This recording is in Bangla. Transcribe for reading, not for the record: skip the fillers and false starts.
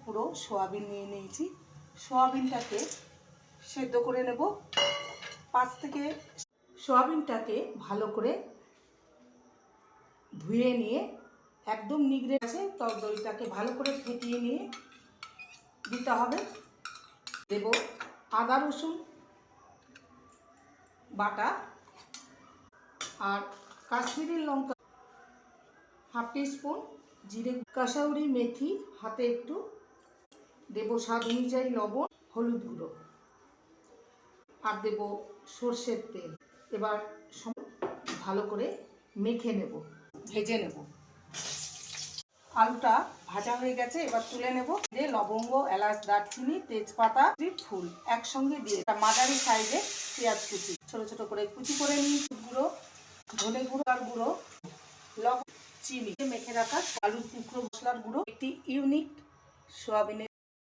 পুরো সোয়াবিন নিয়ে নিয়েছি। সোয়াবিনটাকে সেদ্ধ করে নেব 5 থেকে। সোয়াবিনটাকে ভালো করে ধুয়ে নিয়ে একদম নিগড়ে আছে টক দইটাকে ভালো করে ফেটিয়ে নিয়ে দিতে হবে। দেব আদা রসুন বাটা আর কাশ্মীরি লঙ্কা হাফ টিস্পুন, জিরে, কাসাউরি মেথি হাতে একটু দেব, স্বাদ অনুযায়ী লবণ, হলুদ গুঁড়ো আর দেব সর্ষের তেল। এবার ভালো করে মেখে নেব, ভেজে নেব। আলুটা ভাজা হয়ে গেছে, এবার তুলে নেব। যে লবঙ্গ, এলাচ, দারচিনি, তেজপাতা, ফুল একসঙ্গে দিয়ে মাঝারি সাইজে পেঁয়াজ কুচি ছোট ছোট করে কুচি করে নিই। গুঁড়ো, ধনে গুঁড়ো আর গুঁড়ো, লবণ, চিনি, মেখে রাখা আলুর টুকরো, মশলার গুঁড়ো, একটি ইউনিক সোয়াবিনের